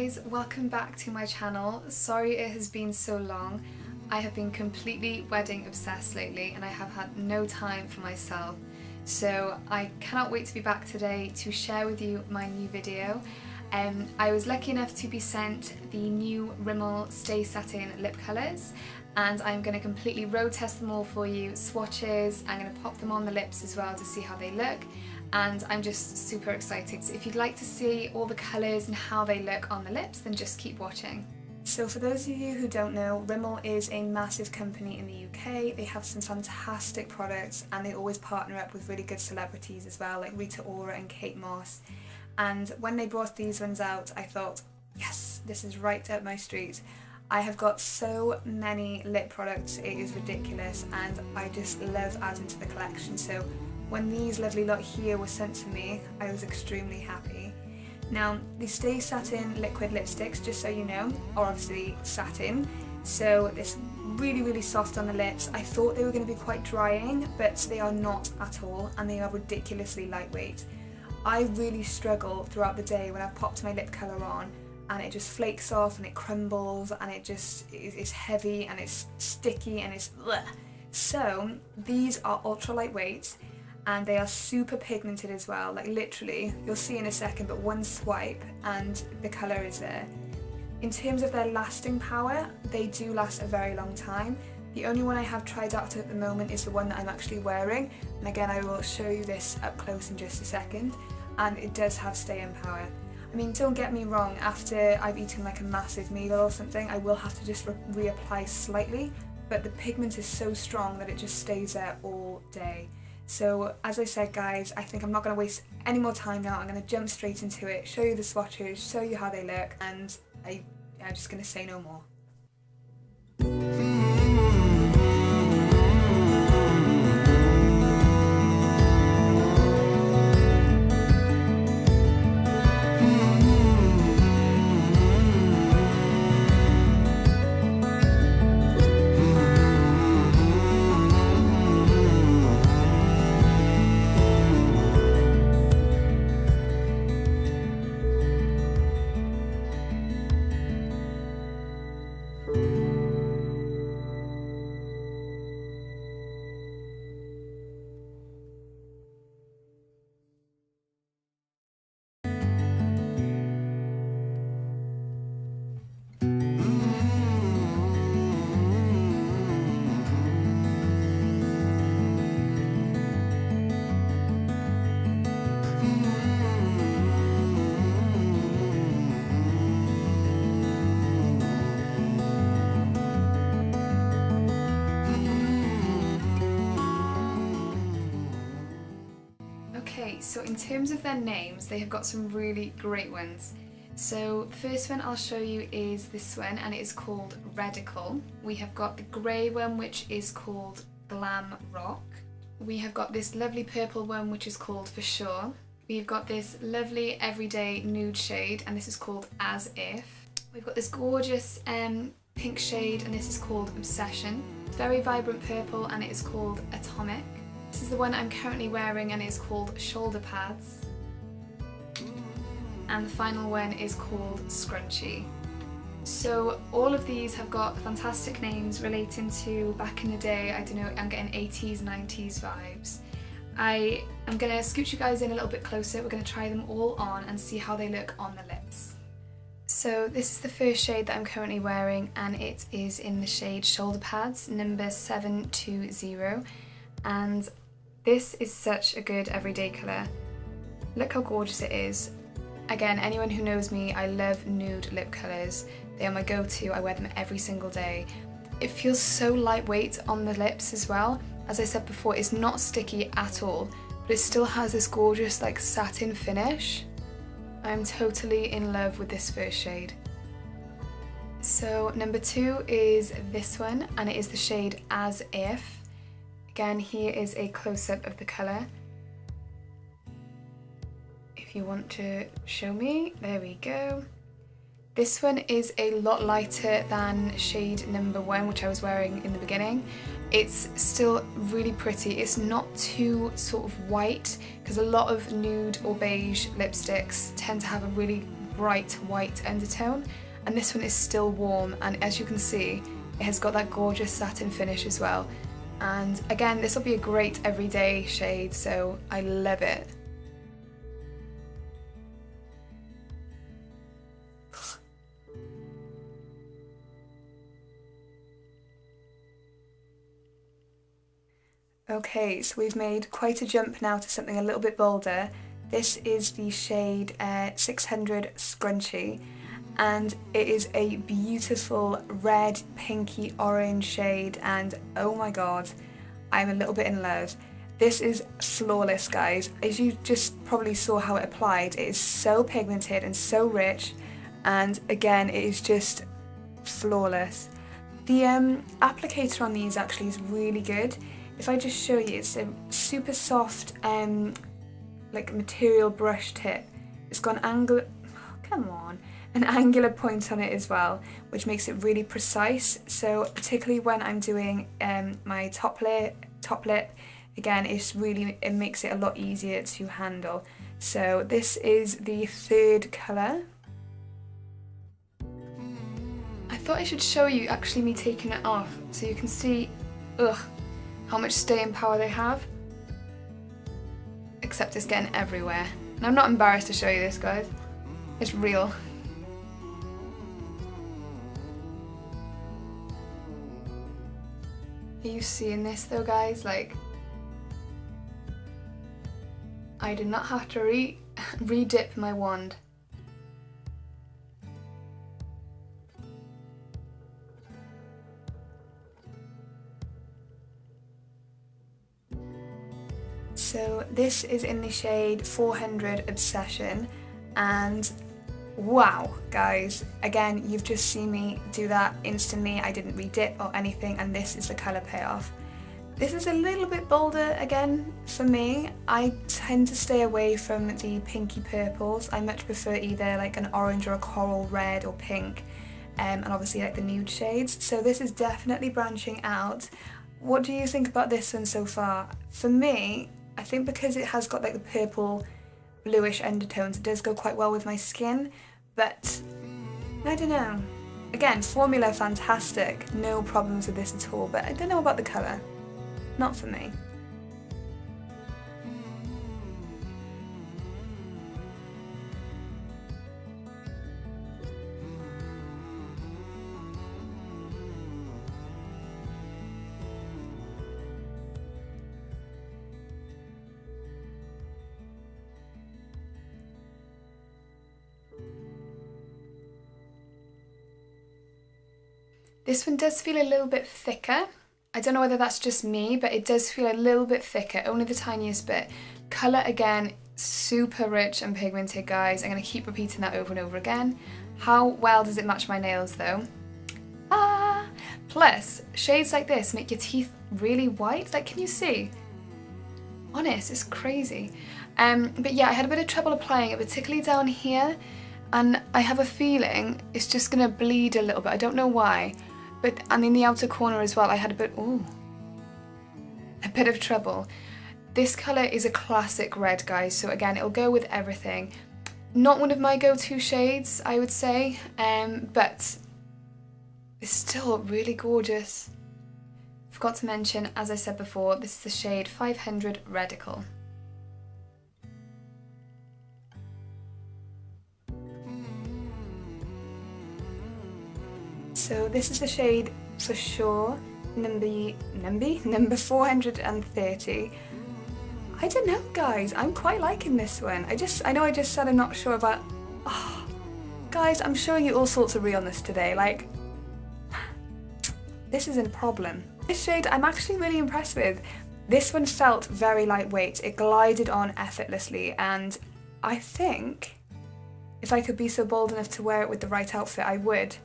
guys, welcome back to my channel. Sorry it has been so long. I have been completely wedding obsessed lately and I have had no time for myself. So I cannot wait to be back today to share with you my new video. I was lucky enough to be sent the new Rimmel Stay Satin lip colours and I'm going to completely road test them all for you, swatches. I'm going to pop them on the lips as well to see how they look. And I'm just super excited. So if you'd like to see all the colours and how they look on the lips, then just keep watching. So for those of you who don't know, Rimmel is a massive company in the UK. They have some fantastic products and they always partner up with really good celebrities as well, like Rita Ora and Kate Moss. And when they brought these ones out, I thought, yes, this is right up my street. I have got so many lip products, it is ridiculous, and I just love adding to the collection. So when these lovely lot here were sent to me, I was extremely happy. Now, the Stay Satin liquid lipsticks, just so you know, are obviously satin, so it's really soft on the lips. I thought they were going to be quite drying, but they are not at all, and they are ridiculously lightweight. I really struggle throughout the day when I've popped my lip colour on, and it just flakes off and it crumbles, and it just is heavy and it's sticky and it's bleh. So these are ultra lightweight. And they are super pigmented as well, like literally, you'll see in a second, but one swipe and the colour is there. In terms of their lasting power, they do last a very long time. The only one I have tried out at the moment is the one that I'm actually wearing, and again I will show you this up close in just a second, and it does have staying power. I mean, don't get me wrong, after I've eaten like a massive meal or something, I will have to just reapply slightly, but the pigment is so strong that it just stays there all day. So as I said guys, I think I'm not going to waste any more time now. I'm going to jump straight into it, show you the swatches, show you how they look, and I'm just going to say no more. Okay, so in terms of their names, they have got some really great ones. So the first one I'll show you is this one, and it is called Radical. We have got the grey one, which is called Glam Rock. We have got this lovely purple one, which is called For Sure. We've got this lovely everyday nude shade, and this is called As If. We've got this gorgeous pink shade, and this is called Obsession. Very vibrant purple, and it is called Atomic. This is the one I'm currently wearing and it's called Shoulder Pads. And the final one is called Scrunchie. So all of these have got fantastic names relating to back in the day. I don't know, I'm getting 80s, 90s vibes. I am going to scoot you guys in a little bit closer. We're going to try them all on and see how they look on the lips. So this is the first shade that I'm currently wearing, and it is in the shade Shoulder Pads, number 720. And this is such a good everyday colour. Look how gorgeous it is. Again, anyone who knows me, I love nude lip colours. They are my go-to, I wear them every single day. It feels so lightweight on the lips as well. As I said before, it's not sticky at all, but it still has this gorgeous like satin finish. I'm totally in love with this first shade. So number 2 is this one, and it is the shade As If. Again, here is a close-up of the colour. If you want to show me, there we go. This one is a lot lighter than shade number 1, which I was wearing in the beginning. It's still really pretty. It's not too sort of white, because a lot of nude or beige lipsticks tend to have a really bright white undertone, and this one is still warm, and as you can see, it has got that gorgeous satin finish as well. And again, this will be a great everyday shade, so I love it. Okay, so we've made quite a jump now to something a little bit bolder. This is the shade 600 Scrunchie, and it is a beautiful red, pinky, orange shade, and oh my god, I'm a little bit in love. This is flawless, guys. As you just probably saw how it applied, it is so pigmented and so rich, and again, it is just flawless. The applicator on these actually is really good. If I just show you, it's a super soft like material brush tip. It's got an angular, come on, an angular point on it as well, which makes it really precise. So particularly when I'm doing my top lip, again, it makes it a lot easier to handle. So this is the third colour. I thought I should show you actually me taking it off so you can see, how much staying power they have. Except it's getting everywhere. And I'm not embarrassed to show you this, guys. It's real. Are you seeing this though, guys? Like, I did not have to re-dip my wand. So this is in the shade 400 Obsession, and wow, guys, again, you've just seen me do that instantly. I didn't re-dip or anything, and this is the colour payoff. This is a little bit bolder again for me. I tend to stay away from the pinky purples. I much prefer either like an orange or a coral red or pink, and obviously like the nude shades. So this is definitely branching out. What do you think about this one so far? For me, I think because it has got like the purple bluish undertones, it does go quite well with my skin, but I don't know. Again, formula fantastic, no problems with this at all, but I don't know about the colour. Not for me. This one does feel a little bit thicker. I don't know whether that's just me, but it does feel a little bit thicker, only the tiniest bit. Colour again, super rich and pigmented, guys. I'm going to keep repeating that over and over again. How well does it match my nails though? Plus, shades like this make your teeth really white. Like, can you see? Honest, it's crazy. But yeah, I had a bit of trouble applying it, particularly down here, and I have a feeling it's just going to bleed a little bit. I don't know why. And in the outer corner as well, I had a bit of trouble. This colour is a classic red, guys, so again, it'll go with everything. Not one of my go-to shades, I would say, but it's still really gorgeous. Forgot to mention, as I said before, this is the shade 500 Radical. So this is the shade for sure, number 430. I don't know, guys, I'm quite liking this one. I know I just said I'm not sure about, guys, I'm showing you all sorts of realness today, like, this isn't a problem. This shade I'm actually really impressed with. This one felt very lightweight, it glided on effortlessly, and I think if I could be so bold enough to wear it with the right outfit, I would.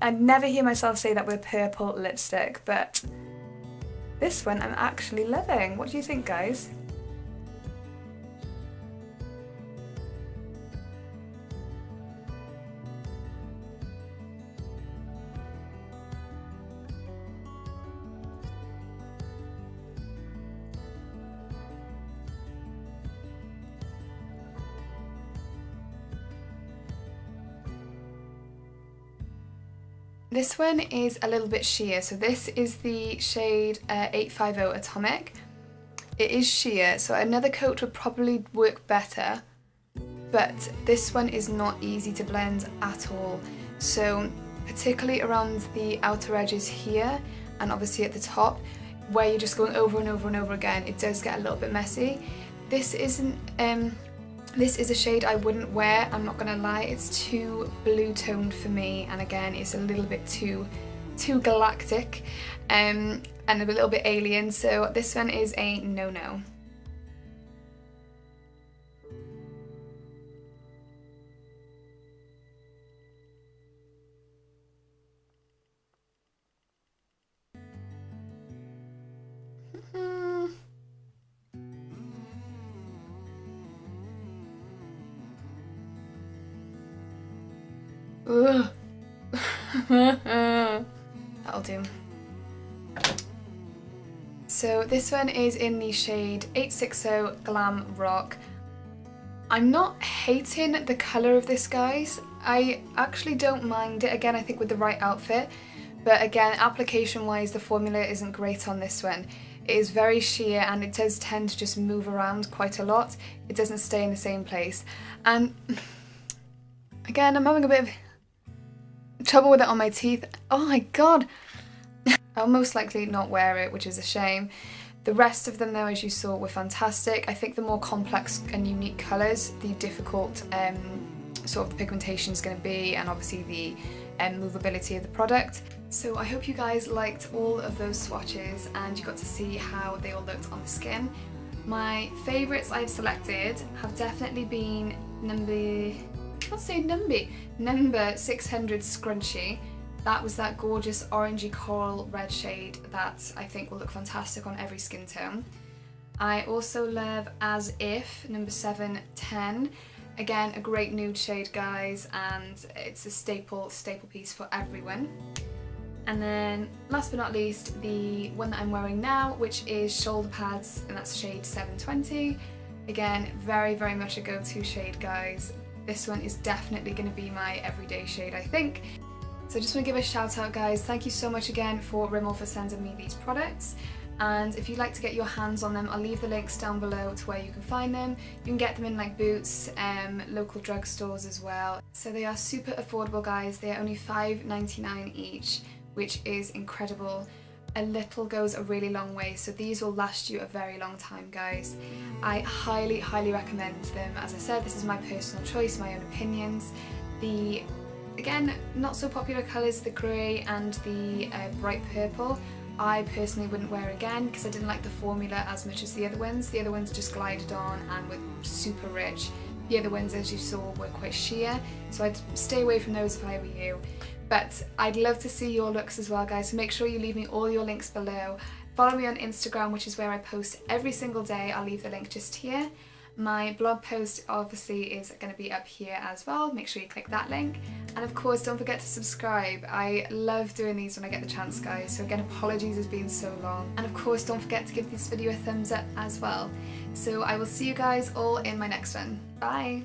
I'd never hear myself say that with purple lipstick, but this one I'm actually loving. What do you think, guys? This one is a little bit sheer, so this is the shade 850 Atomic. It is sheer, so another coat would probably work better, but this one is not easy to blend at all. So particularly around the outer edges here, and obviously at the top, where you're just going over and over and over again, it does get a little bit messy. This isn't, this is a shade I wouldn't wear, I'm not gonna lie. It's too blue toned for me, and again, it's a little bit too galactic, and a little bit alien, so this one is a no-no. Ugh. That'll do. So this one is in the shade 860 Glam Rock. I'm not hating the colour of this, guys. I actually don't mind it, again I think with the right outfit, but again application wise the formula isn't great on this one. It is very sheer and it does tend to just move around quite a lot. It doesn't stay in the same place, and again I'm having a bit of trouble with it on my teeth. Oh my god! I'll most likely not wear it, which is a shame. The rest of them though, as you saw, were fantastic. I think the more complex and unique colours, the difficult sort of the pigmentation is going to be, and obviously the movability of the product. So I hope you guys liked all of those swatches and you got to see how they all looked on the skin. My favourites I've selected have definitely been number 600 Scrunchie. That was that gorgeous orangey coral red shade that I think will look fantastic on every skin tone. I also love As If number 710. Again, a great nude shade, guys, and it's a staple piece for everyone. And then last but not least, the one that I'm wearing now, which is Shoulder Pads, and that's shade 720. Again, very much a go-to shade, guys. This one is definitely going to be my everyday shade, I think. So I just want to give a shout out, guys. Thank you so much again for Rimmel for sending me these products. And if you'd like to get your hands on them, I'll leave the links down below to where you can find them. You can get them in like Boots, local drugstores as well. So they are super affordable, guys. They are only $5.99 each, which is incredible. A little goes a really long way, so these will last you a very long time, guys. I highly recommend them. As I said, this is my personal choice, my own opinions. The, again, not so popular colours, the grey and the bright purple, I personally wouldn't wear again because I didn't like the formula as much as the other ones. The other ones just glided on and were super rich. The other ones, as you saw, were quite sheer, so I'd stay away from those if I were you. But I'd love to see your looks as well, guys, so make sure you leave me all your links below. Follow me on Instagram, which is where I post every single day. I'll leave the link just here. My blog post obviously is going to be up here as well. Make sure you click that link. And of course, don't forget to subscribe. I love doing these when I get the chance, guys. So again, apologies it's been so long. And of course, don't forget to give this video a thumbs up as well. So I will see you guys all in my next one. Bye!